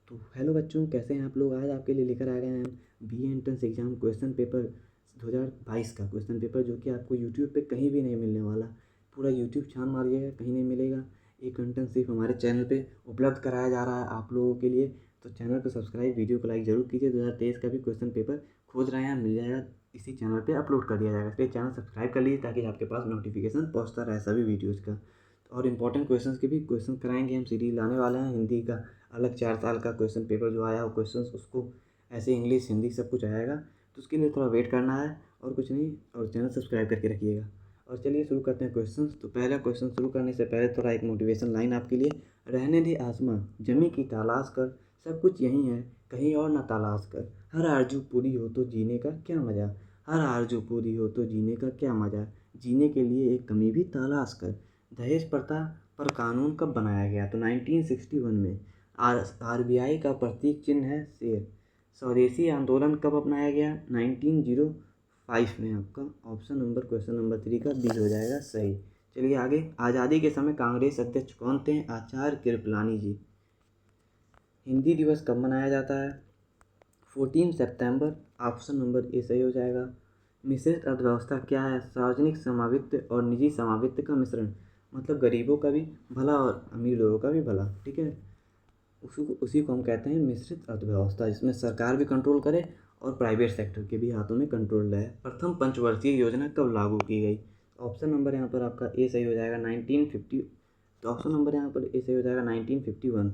तो हेलो बच्चों, कैसे हैं आप लोग। आज आपके लिए लेकर आ गए हैं BA entrance exam question paper 2022 का क्वेश्चन पेपर, जो कि आपको यूट्यूब पे कहीं भी नहीं मिलने वाला। पूरा यूट्यूब छान मारिएगा, कहीं नहीं मिलेगा। ये कंटेंट सिर्फ हमारे चैनल पे उपलब्ध कराया जा रहा है आप लोगों के लिए। तो चैनल को सब्सक्राइब, वीडियो को लाइक ज़रूर कीजिए। 2023 का भी क्वेश्चन पेपर खोज रहे हैं, मिल जाएगा, इसी चैनल पर अपलोड कर दिया जाएगा। इसलिए चैनल सब्सक्राइब कर लीजिए ताकि आपके पास नोटिफिकेशन पहुँचता रहे सभी वीडियोज़ का। और इम्पोर्टेंट क्वेश्चंस के भी क्वेश्चन कराएंगे हम, सीरीज लाने वाले हैं। हिंदी का अलग 4 साल का क्वेश्चन पेपर जो आया हो क्वेश्चंस, उसको ऐसे इंग्लिश हिंदी सब कुछ आएगा। तो उसके लिए थोड़ा वेट करना है और कुछ नहीं, और चैनल सब्सक्राइब करके रखिएगा। और चलिए शुरू करते हैं क्वेश्चंस। तो पहला क्वेश्चन शुरू करने से पहले थोड़ा एक मोटिवेशन लाइन आपके लिए। रहने दे आसमां जमी की तलाश कर, सब कुछ यहीं है कहीं और ना तलाश कर। हर आरज़ू पूरी हो तो जीने का क्या मज़ा, हर आरज़ू पूरी हो तो जीने का क्या मज़ा। जीने के लिए एक कमी भी तलाश कर। दहेज प्रथा पर कानून कब बनाया गया, तो 1961 में। आरबीआई का प्रतीक चिन्ह है शेर। स्वदेशी आंदोलन कब अपनाया गया, 1905 में। आपका ऑप्शन नंबर क्वेश्चन नंबर 3 का बी हो जाएगा सही। चलिए आगे। आज़ादी के समय कांग्रेस अध्यक्ष कौन थे, आचार्य कृपलानी जी। हिंदी दिवस कब मनाया जाता है, 14 सितंबर। ऑप्शन नंबर ए सही हो जाएगा। मिश्रित अर्थव्यवस्था क्या है, सार्वजनिक समावित्त और निजी समावित्त का मिश्रण। मतलब गरीबों का भी भला और अमीर लोगों का भी भला, ठीक है। उसी को हम कहते हैं मिश्रित अर्थव्यवस्था, जिसमें सरकार भी कंट्रोल करे और प्राइवेट सेक्टर के भी हाथों में कंट्रोल रहे। प्रथम पंचवर्षीय योजना कब लागू की गई। ऑप्शन नंबर यहाँ पर आपका ए सही हो जाएगा 1950। तो ऑप्शन नंबर यहाँ पर ए सही हो जाएगा 1951,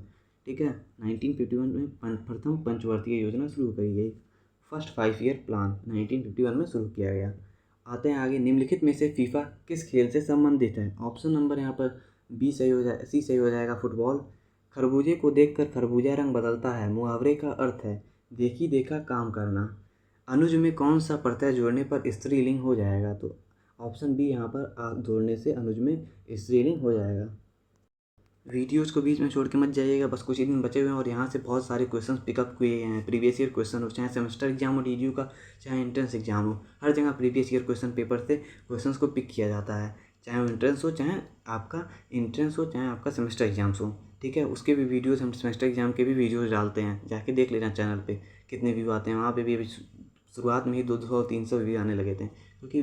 ठीक है। 1951 में प्रथम पंचवर्षीय योजना शुरू करी गई। फर्स्ट 5 ईयर प्लान 1951 में शुरू किया गया। आते हैं आगे। निम्नलिखित में से फीफा किस खेल से संबंधित है। ऑप्शन नंबर यहाँ पर बी सही हो जाए सी सही हो जाएगा, फुटबॉल। खरबूजे को देखकर खरबूजा रंग बदलता है, मुहावरे का अर्थ है देखी देखा काम करना। अनुज में कौन सा प्रत्यय जोड़ने पर स्त्रीलिंग हो जाएगा, तो ऑप्शन बी यहाँ पर जोड़ने से अनुज में स्त्रीलिंग हो जाएगा। वीडियोज़ को बीच में छोड़ के मत जाइएगा, बस कुछ ही दिन बचे हुए हैं और यहाँ से बहुत सारे क्वेश्चंस पिकअप किए गए हैं। प्रीवियस ईयर क्वेश्चन हो, चाहे सेमेस्टर एग्जाम हो डीडीयू का, चाहे एंट्रेंस एग्जाम हो, हर जगह प्रीवियस ईयर क्वेश्चन पेपर से क्वेश्चंस को पिक किया जाता है। चाहे वो एंट्रेंस हो, चाहे आपका सेमेस्टर एग्जाम्स हो, ठीक है। उसके भी वीडियोज़ हम सेमेस्टर एग्जाम के भी वीडियोज़ डालते हैं, जाके देख लेना चैनल पर कितने व्यू आते हैं। वहाँ पर भी अभी शुरुआत में ही 200-300 व्यू आने लगे थे, क्योंकि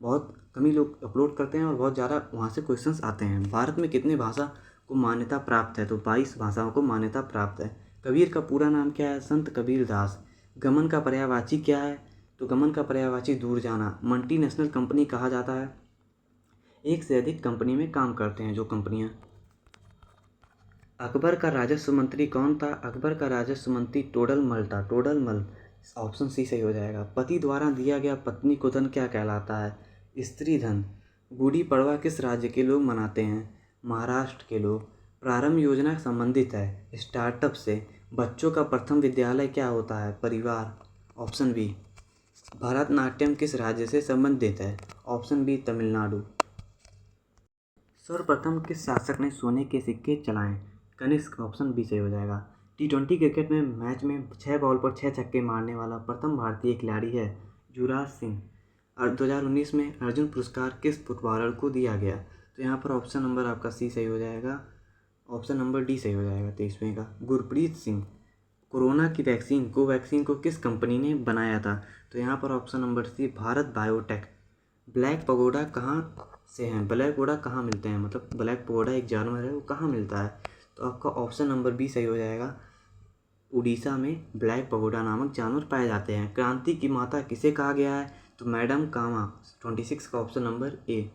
बहुत कम ही लोग अपलोड करते हैं और बहुत ज़्यादा वहाँ से क्वेश्चंस आते हैं। भारत में कितने भाषा को मान्यता प्राप्त है, तो 22 भाषाओं को मान्यता प्राप्त है। कबीर का पूरा नाम क्या है, संत कबीर दास। गमन का पर्यायवाची क्या है, तो गमन का पर्यायवाची दूर जाना। मल्टीनेशनल कंपनी कहा जाता है एक से अधिक कंपनी में काम करते हैं जो कंपनियां। अकबर का राजस्व मंत्री कौन था, अकबर का राजस्व मंत्री टोडरमल था, टोडरमल। ऑप्शन सी सही हो जाएगा। पति द्वारा दिया गया पत्नी को धन क्या कहलाता है, स्त्री धन। गुड़ी पड़वा किस राज्य के लोग मनाते हैं, महाराष्ट्र के लोग। प्रारंभ योजना संबंधित है स्टार्टअप से। बच्चों का प्रथम विद्यालय क्या होता है, परिवार। Option B. भरतनाट्यम किस राज्य से संबंधित है, ऑप्शन बी तमिलनाडु। सर्वप्रथम किस शासक ने सोने के सिक्के चलाए, कनिष्क। ऑप्शन बी सही हो जाएगा। T20 क्रिकेट में मैच में 6 बॉल पर 6 छक्के मारने वाला प्रथम भारतीय खिलाड़ी है युवराज सिंह। और 2019 में अर्जुन पुरस्कार किस फुटबॉलर को दिया गया, तो यहाँ पर ऑप्शन नंबर आपका सी सही हो जाएगा, ऑप्शन नंबर डी सही हो जाएगा 23वें का, गुरप्रीत सिंह। कोरोना की वैक्सीन कोवैक्सीन को किस कंपनी ने बनाया था, तो यहाँ पर option number C, Bharat Biotech. Black Pagoda कहाँ से हैं, ब्लैक पगोडा कहाँ मिलते हैं, मतलब ब्लैक पगोडा एक जानवर है, वो कहाँ मिलता है, तो आपका ऑप्शन नंबर बी सही हो जाएगा। उड़ीसा में ब्लैक पगोडा नामक जानवर पाए जाते हैं। क्रांति की माता किसे कहा गया है, तो मैडम कामा। 26 का ऑप्शन नंबर ए।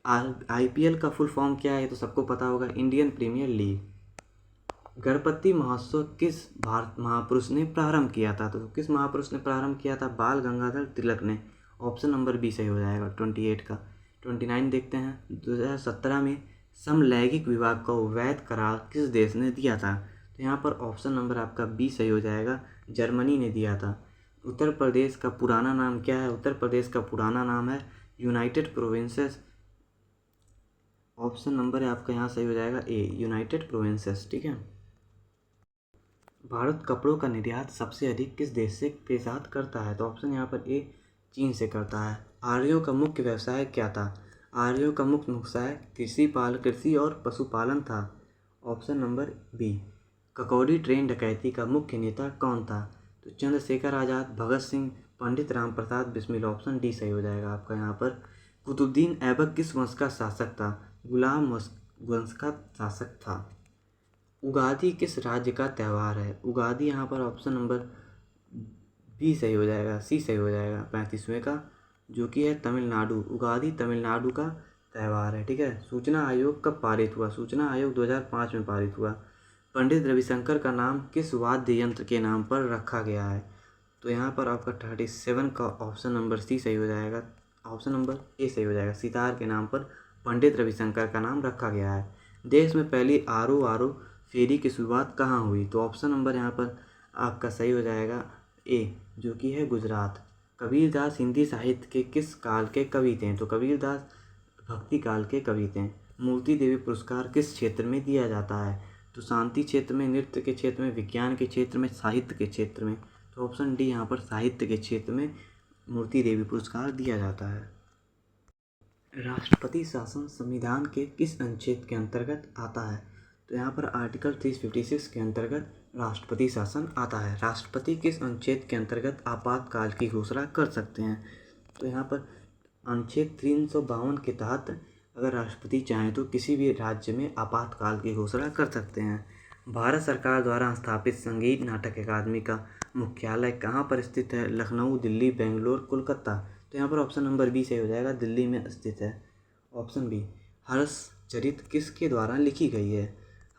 IPL का फुल फॉर्म क्या है, तो सबको पता होगा, इंडियन प्रीमियर लीग। गणपति महोत्सव किस भारत महापुरुष ने प्रारंभ किया था, तो किस महापुरुष ने प्रारंभ किया था, बाल गंगाधर तिलक ने। ऑप्शन नंबर बी सही हो जाएगा 28 का। 29 देखते हैं। 2017 में समलैंगिक विवाह को वैध करार किस देश ने दिया था, तो यहाँ पर ऑप्शन नंबर आपका बी सही हो जाएगा, जर्मनी ने दिया था। उत्तर प्रदेश का पुराना नाम क्या है, उत्तर प्रदेश का पुराना नाम है यूनाइटेड प्रोविंसेस। ऑप्शन नंबर है आपका यहाँ सही हो जाएगा ए, यूनाइटेड प्रोविंसेस, ठीक है। भारत कपड़ों का निर्यात सबसे अधिक किस देश से के साथ करता है, तो ऑप्शन यहाँ पर ए, चीन से करता है। आर्यों का मुख्य व्यवसाय क्या था, आर्यों का मुख्य व्यवसाय कृषि और पशुपालन था। Option number B. Kakori train डकैती का मुख्य नेता कौन था? तो चंद्रशेखर आज़ाद, भगत सिंह, पंडित राम प्रसाद बिस्मिल। ऑप्शन डी सही हो जाएगा आपका यहाँ पर। कुतुबुद्दीन ऐबक किस वंश का शासक था? गुलाम वंश का शासक था। उगादि किस राज्य का त्यौहार है? उगादि यहाँ पर ऑप्शन नंबर बी सही हो जाएगा, सी सही हो जाएगा 35वें का, जो कि है तमिलनाडु। उगादि तमिलनाडु का त्यौहार है। ठीक है। सूचना आयोग कब पारित हुआ? सूचना आयोग 2005 में पारित हुआ। पंडित रविशंकर का नाम किस वाद्य यंत्र के नाम पर रखा गया है? तो यहाँ पर आपका 37 का ऑप्शन नंबर सी सही हो जाएगा। ऑप्शन नंबर ए सही हो जाएगा। सितार के नाम पर पंडित रविशंकर का नाम रखा गया है। देश में पहली आर फेरी की शुरुआत कहाँ हुई? तो ऑप्शन नंबर यहाँ पर आपका सही हो जाएगा ए, जो कि है गुजरात। कबीरदास हिंदी साहित्य के किस काल के कवि थे? तो कबीरदास भक्ति काल के कवि थे। मूर्ति देवी पुरस्कार किस क्षेत्र में दिया जाता है? तो शांति क्षेत्र में, नृत्य के क्षेत्र में, विज्ञान के क्षेत्र में, साहित्य के क्षेत्र में। तो ऑप्शन डी यहाँ पर साहित्य के क्षेत्र में मूर्ति देवी पुरस्कार दिया जाता है। राष्ट्रपति शासन संविधान के किस अनुच्छेद के अंतर्गत आता है? तो यहाँ पर आर्टिकल 356 के अंतर्गत राष्ट्रपति शासन आता है। राष्ट्रपति किस अनुच्छेद के अंतर्गत आपातकाल की घोषणा कर सकते हैं? तो यहाँ पर अनुच्छेद 352 के तहत अगर राष्ट्रपति चाहें तो किसी भी राज्य में आपातकाल की घोषणा कर सकते हैं। भारत सरकार द्वारा स्थापित संगीत नाटक अकादमी का मुख्यालय कहाँ पर स्थित है? लखनऊ, दिल्ली, बेंगलोर, कोलकाता। तो यहाँ पर ऑप्शन नंबर बी सही हो जाएगा, दिल्ली में स्थित है। Option B. हर्षचरित किसके द्वारा लिखी गई है?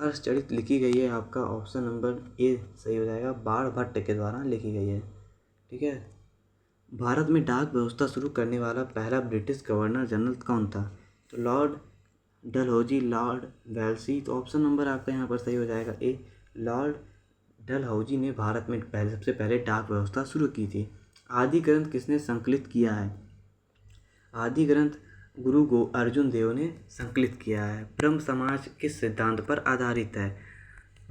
हर्षचरित लिखी गई है आपका ऑप्शन नंबर ए सही हो जाएगा, बाण भट्ट के द्वारा लिखी गई है। ठीक है। भारत में डाक व्यवस्था शुरू करने वाला पहला ब्रिटिश गवर्नर जनरल कौन था? तो लॉर्ड डलहौजी, लॉर्ड वेल्सी। तो ऑप्शन नंबर आपका यहाँ पर सही हो जाएगा ए, लॉर्ड डलहौजी ने भारत में सबसे पहले डाक व्यवस्था शुरू की थी। आदि ग्रंथ किसने संकलित किया है? आदि ग्रंथ गुरु अर्जुन देव ने संकलित किया है। ब्रह्म समाज किस सिद्धांत पर आधारित है?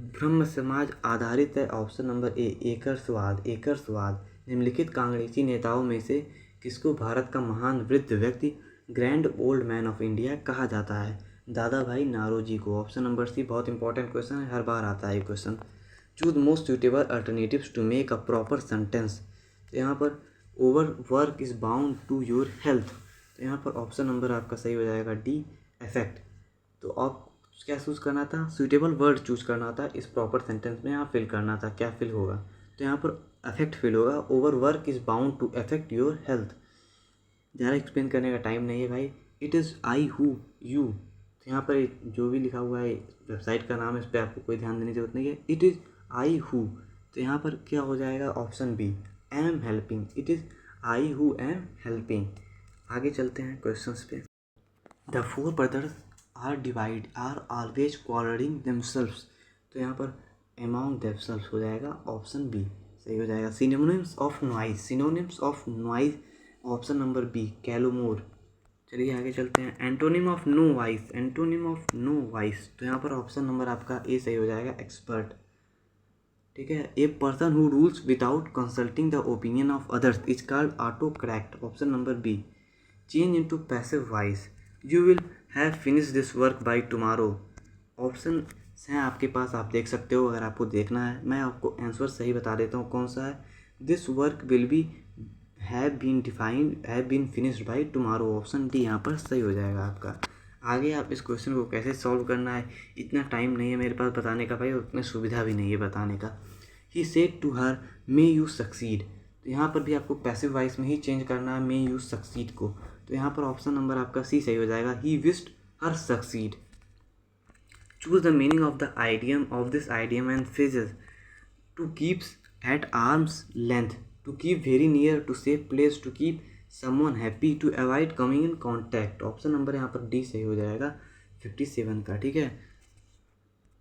ब्रह्म समाज आधारित है ऑप्शन नंबर ए, एकरसवाद। एकरसवाद। निम्नलिखित कांग्रेसी नेताओं में से किसको भारत का महान वृद्ध व्यक्ति, grand old man of India कहा जाता है? दादा भाई नारोजी को। ऑप्शन नंबर सी बहुत इंपॉर्टेंट क्वेश्चन है, हर बार आता है ये question. Choose most suitable alternatives to make a proper sentence. तो यहाँ पर over work is bound to your health. तो यहाँ पर ऑप्शन नंबर आपका सही हो जाएगा डी, अफेक्ट। तो आप क्या चूज़ करना था? सूटेबल वर्ड चूज़ करना था इस प्रॉपर सेंटेंस में, यहाँ फिल करना था, क्या फिल होगा? तो यहाँ पर अफेक्ट फिल होगा। Over work is bound to affect your health. ज़्यादा एक्सप्लेन करने का टाइम नहीं है भाई। It is I who you. तो यहाँ पर जो भी लिखा हुआ है वेबसाइट का नाम है, इस पर आपको कोई ध्यान देने की जरूरत नहीं है। It is I who. तो यहाँ पर क्या हो जाएगा? Option B, am helping. It is I who am helping. आगे चलते हैं क्वेश्चंस पे। The four brothers are always quarreling themselves. तो यहाँ पर अमॉन्ग देमसेल्व्स हो जाएगा, ऑप्शन बी सही हो जाएगा। Synonyms of noise. Synonyms of noise option number B, clamour. चलिए आगे चलते हैं। Antonym of no voice. Antonym of no voice. तो यहाँ पर ऑप्शन नंबर आपका ए सही हो जाएगा, एक्सपर्ट। ठीक है। A person who rules without consulting the opinion of others is called autocrat. Option number B. Change into passive voice. You will have finish this work by tomorrow. Option हैं आपके पास, आप देख सकते हो अगर आपको देखना है। मैं आपको आंसर सही बता देता हूँ कौन सा है। This work will be have been finished by tomorrow. Option D यहाँ पर सही हो जाएगा आपका। आगे आप इस क्वेश्चन को कैसे सॉल्व करना है, इतना टाइम नहीं है मेरे पास बताने का भाई, और उतनी सुविधा भी नहीं है बताने का। He said to her may you succeed. तो यहाँ पर भी आपको पैसिव वॉइस में ही चेंज करना है मे यू सक्सीड को। तो यहाँ पर ऑप्शन नंबर आपका सी सही हो जाएगा, he wished her succeed. Choose the meaning of the idiom of this idiom and phrases. To keeps at arm's length, to keep very near, to safe place, to keep someone happy, to avoid coming in contact. Option number यहाँ पर D सही हो जाएगा 57 का। ठीक है।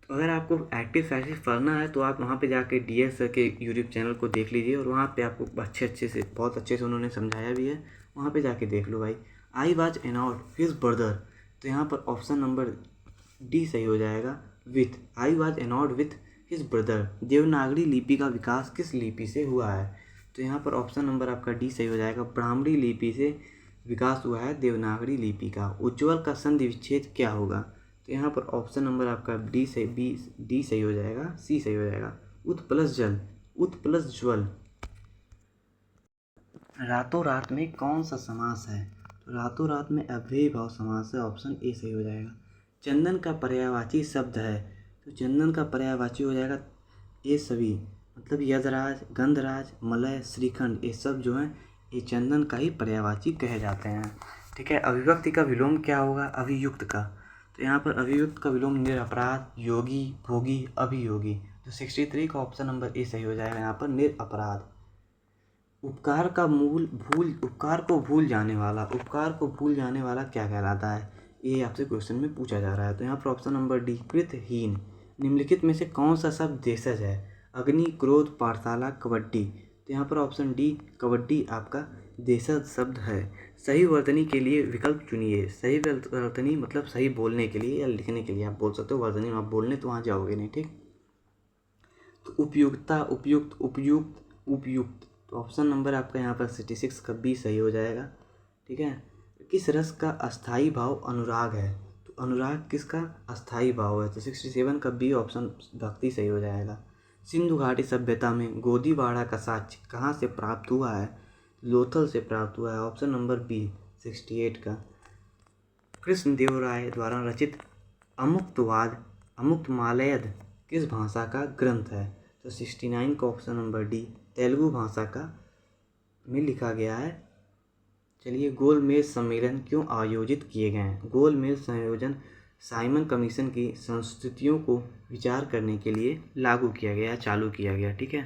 तो अगर आपको एक्टिव पैसिव पढ़ना है तो आप वहाँ पे जाके DS सर के यूट्यूब चैनल को देख लीजिए, और वहाँ पे आपको बहुत अच्छे से उन्होंने समझाया भी है, वहाँ पे जाके देख लो भाई। I was एनॉट his brother. तो यहाँ पर ऑप्शन नंबर डी सही हो जाएगा, with. I was एनॉट with his brother. Devanagari लिपि का विकास किस लिपि से हुआ है? तो यहाँ पर ऑप्शन नंबर आपका डी सही हो जाएगा, ब्राह्मणी लिपि से विकास हुआ है देवनागरी लिपि का। उज्ज्वल का संधि विच्छेद क्या होगा? तो यहाँ पर ऑप्शन नंबर आपका डी सही हो जाएगा, सी सही हो जाएगा। उत प्लस जल, उत प्लस ज्वल। रातों रात में कौन सा समास है? तो रातों रात में अव्ययी भाव समास है, ऑप्शन ए सही हो जाएगा। चंदन का पर्यायवाची शब्द है, तो चंदन का पर्यायवाची हो जाएगा ये सभी, मतलब यजराज, गंधराज, मलय, श्रीखंड, ये सब जो हैं ये चंदन का ही पर्यायवाची कहे जाते हैं। ठीक है। अभिव्यक्ति का विलोम क्या होगा? अभियुक्त का। तो यहाँ पर अभियुक्त का विलोम निरपराध, योगी, भोगी, अभियोगी। तो 63 का ऑप्शन नंबर ए सही हो जाएगा यहाँ पर, निरपराध। उपकार का मूल भूल, उपकार को भूल जाने वाला, उपकार को भूल जाने वाला क्या कहलाता है? ये आपसे क्वेश्चन में पूछा जा रहा है। तो यहाँ पर ऑप्शन नंबर डी, कृतहीन। निम्नलिखित में से कौन सा शब्द देशज है? अग्नि, क्रोध, पाठशाला, कबड्डी। तो यहाँ पर ऑप्शन डी, कबड्डी आपका देशज शब्द है। सही वर्तनी के लिए विकल्प चुनिए। सही वर्तनी मतलब सही बोलने के लिए या लिखने के लिए आप बोल सकते हो, वर्तनी में आप बोलने तो वहाँ जाओगे नहीं। ठीक। तो उपयुक्ता, उपयुक्त, उपयुक्त, उपयुक्त। तो ऑप्शन नंबर आपका यहाँ पर 66 का बी सही हो जाएगा। ठीक है। किस रस का अस्थाई भाव अनुराग है? तो अनुराग किसका अस्थाई भाव है? तो 67 का बी ऑप्शन भक्ति सही हो जाएगा। सिंधु घाटी सभ्यता में गोदीवाड़ा का साक्ष्य कहाँ से प्राप्त हुआ है? लोथल से प्राप्त हुआ है, ऑप्शन नंबर बी 68 का। कृष्णदेव राय द्वारा रचित अमुक्तवाद, अमुक्तमालयद किस भाषा का ग्रंथ है? तो 69 का ऑप्शन नंबर डी, तेलुगु भाषा का में लिखा गया है। चलिए, गोलमेज सम्मेलन क्यों आयोजित किए गए हैं? गोलमेज संयोजन साइमन कमीशन की संस्तुतियों को विचार करने के लिए लागू किया गया, चालू किया गया। ठीक है।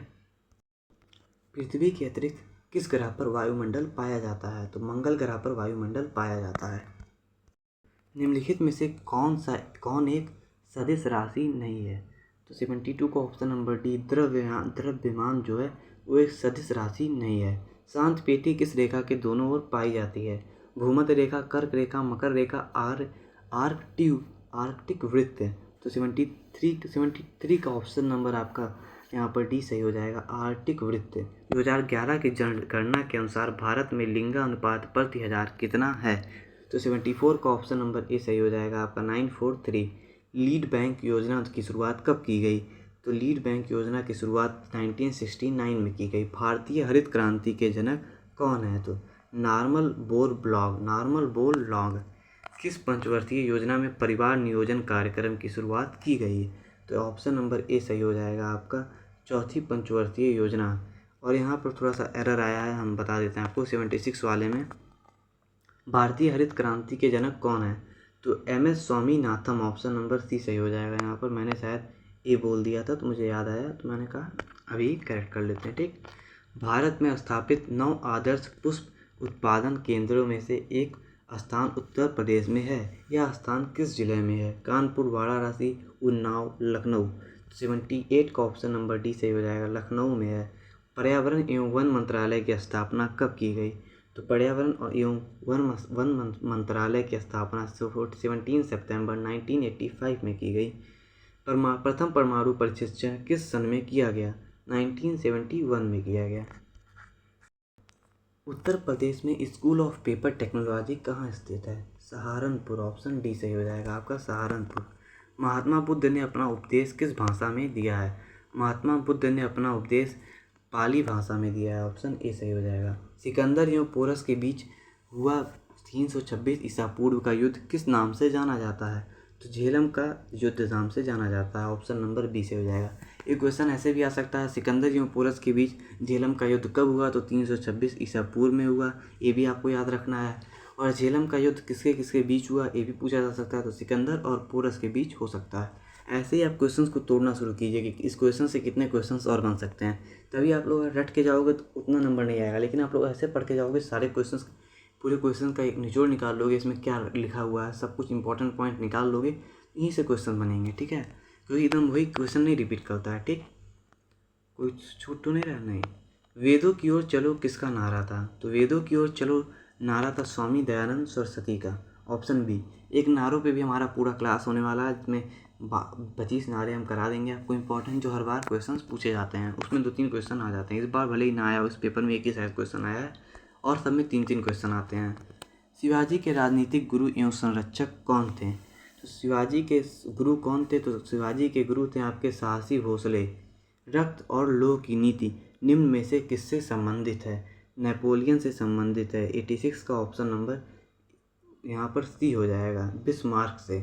पृथ्वी के अतिरिक्त किस ग्रह पर वायुमंडल पाया जाता है? तो मंगल ग्रह पर वायुमंडल पाया जाता है। निम्नलिखित में से कौन एक सदिश राशि नहीं है? तो 72 का ऑप्शन नंबर डी, द्रव्यमान जो है वो एक सदिश राशि नहीं है। शांत पेटी किस रेखा के दोनों ओर पाई जाती है? भूमध्य रेखा, कर्क रेखा, मकर रेखा, आर्कटिक वृत्त। तो 73 का ऑप्शन नंबर आपका यहाँ पर डी सही हो जाएगा, आर्कटिक वृत्त। 2011 की जनगणना के अनुसार भारत में लिंगानुपात प्रति 1000 कितना है? तो 74 का ऑप्शन नंबर ए सही हो जाएगा आपका, 943। लीड बैंक योजना की शुरुआत कब की गई? तो लीड बैंक योजना की शुरुआत 1969 में की गई। भारतीय हरित क्रांति के जनक कौन है? तो नॉर्मन बोरलॉग। किस पंचवर्षीय योजना में परिवार नियोजन कार्यक्रम की शुरुआत की गई? तो ऑप्शन नंबर ए सही हो जाएगा आपका, चौथी पंचवर्षीय योजना। और यहाँ पर थोड़ा सा एरर आया है, हम बता देते हैं आपको। 76 वाले में भारतीय हरित क्रांति के जनक कौन है? तो MS Swaminathan, option number C सही हो जाएगा। यहाँ पर मैंने शायद ए बोल दिया था तो मुझे याद आया, तो मैंने कहा अभी करेक्ट कर लेते हैं। ठीक। भारत में स्थापित 9 आदर्श पुष्प उत्पादन केंद्रों में से एक स्थान उत्तर प्रदेश में है। यह स्थान किस जिले में है? कानपुर, वाराणसी, उन्नाव, लखनऊ। 78 का ऑप्शन नंबर डी सही हो जाएगा, लखनऊ में है। पर्यावरण एवं वन मंत्रालय की स्थापना कब की गई? तो पर्यावरण एवं वन मंत्रालय की स्थापना 17 सितंबर 1985 में की गई। प्रथम परमाणु परीक्षण किस सन में किया गया? 1971 में किया गया। उत्तर प्रदेश में स्कूल ऑफ पेपर टेक्नोलॉजी कहाँ स्थित है? सहारनपुर, ऑप्शन डी सही हो जाएगा आपका, सहारनपुर। महात्मा बुद्ध ने अपना उपदेश किस भाषा में दिया है? महात्मा बुद्ध ने अपना उपदेश पाली भाषा में दिया है, ऑप्शन ए सही हो जाएगा। सिकंदर एवं पोरस के बीच हुआ 326 ईसा पूर्व का युद्ध किस नाम से जाना जाता है? तो झेलम का युद्ध नाम से जाना जाता है, ऑप्शन नंबर बी से हो जाएगा। एक क्वेश्चन ऐसे भी आ सकता है, सिकंदर एवं पोरस के बीच झेलम का युद्ध कब हुआ? तो 326 ईसा पूर्व में हुआ, ये भी आपको याद रखना है। और झेलम का युद्ध किसके किसके बीच हुआ, ये भी पूछा जा सकता है, तो सिकंदर और पोरस के बीच हो सकता है। ऐसे ही आप क्वेश्चंस को तोड़ना शुरू कीजिए कि इस क्वेश्चन से कितने क्वेश्चंस और बन सकते हैं, तभी आप लोग रट के जाओगे तो उतना नंबर नहीं आएगा। लेकिन आप लोग ऐसे पढ़ के जाओगे, सारे क्वेश्चंस, पूरे क्वेश्चन का एक निचोड़ निकाल लोगे, इसमें क्या लिखा हुआ है सब कुछ इंपॉर्टेंट पॉइंट निकाल लोगे, यहीं से क्वेश्चन बनेंगे। ठीक है, क्योंकि एकदम वही क्वेश्चन नहीं रिपीट करता है। ठीक, कोई छूट तो नहीं रहा? नहीं। वेदों की ओर चलो किसका नारा था? तो वेदों की ओर चलो नारा था स्वामी दयानंद सरस्वती का, ऑप्शन बी। एक नारों पे भी हमारा पूरा क्लास होने वाला है, जिसमें 25 नारे हम करा देंगे आपको इंपॉर्टेंट, जो हर बार क्वेश्चंस पूछे जाते हैं। उसमें 2-3 क्वेश्चन आ जाते हैं। इस बार भले ही ना आया, उस पेपर में एक ही शायद क्वेश्चन आया है, और सब में 3-3 क्वेश्चन आते हैं। शिवाजी के राजनीतिक गुरु एवं संरक्षक कौन थे? शिवाजी के गुरु कौन थे? तो शिवाजी के गुरु थे आपके साहसी भोसले। रक्त और लौह की नीति निम्न में से किससे संबंधित है? नेपोलियन से संबंधित है। 86 का ऑप्शन नंबर यहाँ पर सी हो जाएगा, बिस्मार्क से।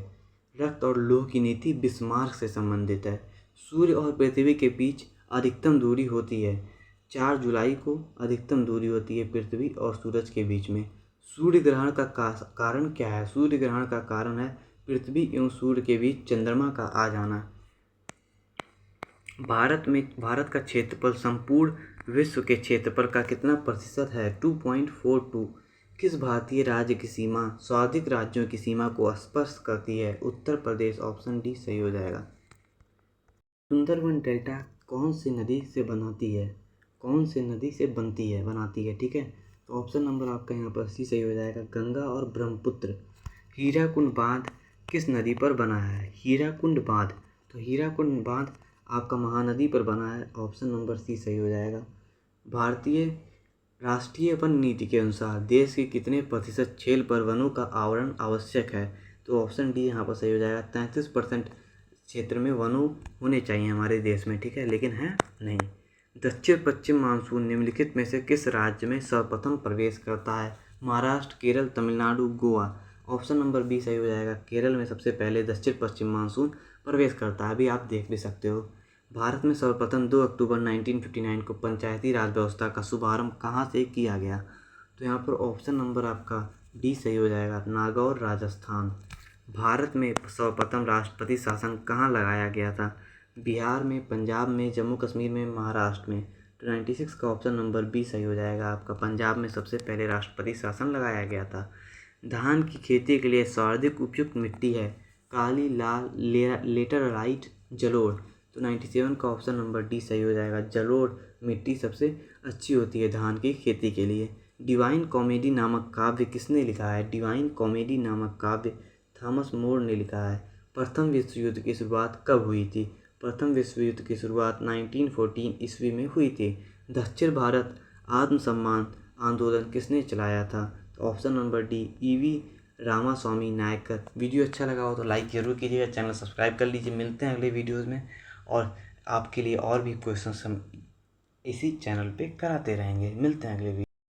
रक्त और लौह की नीति बिस्मार्क से संबंधित है। सूर्य और पृथ्वी के बीच अधिकतम दूरी होती है 4 जुलाई को अधिकतम दूरी होती है पृथ्वी और सूरज के बीच में। सूर्य ग्रहण का कारण क्या है? सूर्य ग्रहण का कारण है पृथ्वी एवं सूर्य के बीच चंद्रमा का आ जाना। भारत का क्षेत्रफल संपूर्ण विश्व के क्षेत्रफल का कितना प्रतिशत है? 2.42। किस भारतीय राज्य की सीमा स्वादिक राज्यों की सीमा को स्पर्श करती है? उत्तर प्रदेश। ऑप्शन डी सही हो जाएगा। सुंदरबन डेल्टा कौन सी नदी से बनाती है? कौन सी नदी से बनाती है, ठीक है। तो ऑप्शन नंबर आपका यहाँ पर सी सही हो जाएगा, गंगा और ब्रह्मपुत्र। हीराकुंड बांध किस नदी पर बना है? हीराकुंड बांध, तो हीराकुंड बांध आपका महानदी पर बना है। ऑप्शन नंबर सी सही हो जाएगा। भारतीय राष्ट्रीय वन नीति के अनुसार देश के कितने प्रतिशत क्षेत्र पर वनों का आवरण आवश्यक है? तो ऑप्शन डी यहाँ पर सही हो जाएगा। 33% क्षेत्र में वनों होने चाहिए हमारे देश में, ठीक है, लेकिन है नहीं। दक्षिण पश्चिम मानसून निम्नलिखित में से किस राज्य में सर्वप्रथम प्रवेश करता है? Maharashtra, Kerala, Tamil Nadu, Goa. Option number B सही हो जाएगा। केरल में सबसे पहले दक्षिण पश्चिम मानसून प्रवेश करता है, अभी आप देख भी सकते हो। भारत में सर्वप्रथम 2 अक्टूबर 1959 को पंचायती राज व्यवस्था का शुभारंभ कहाँ से किया गया? तो यहाँ पर ऑप्शन नंबर आपका डी सही हो जाएगा, नागौर, राजस्थान। भारत में सर्वप्रथम राष्ट्रपति शासन कहाँ लगाया गया था? बिहार में, पंजाब में, जम्मू कश्मीर में, महाराष्ट्र में। तो 96 का ऑप्शन नंबर बी सही हो जाएगा आपका, पंजाब में सबसे पहले राष्ट्रपति शासन लगाया गया था। धान की खेती के लिए सर्वाधिक उपयुक्त मिट्टी है? काली, लाल, लेटराइट, जलोढ़। तो 97 का ऑप्शन नंबर डी सही हो जाएगा, जलोढ़ मिट्टी सबसे अच्छी होती है धान की खेती के लिए। डिवाइन कॉमेडी नामक काव्य किसने लिखा है? डिवाइन कॉमेडी नामक काव्य थॉमस मोर ने लिखा है। प्रथम विश्व युद्ध की शुरुआत कब हुई थी? प्रथम विश्व युद्ध की शुरुआत 1914 ईस्वी में हुई थी। दक्षिण भारत आत्मसम्मान आंदोलन किसने चलाया था? तो option number D, EV Ramaswamy Naicker. Video अच्छा लगा हो तो लाइक जरूर कीजिएगा, चैनल सब्सक्राइब कर लीजिए। मिलते हैं अगले वीडियोज़ में और आपके लिए और भी क्वेश्चंस हम इसी चैनल पे कराते रहेंगे। मिलते हैं अगले वीडियो।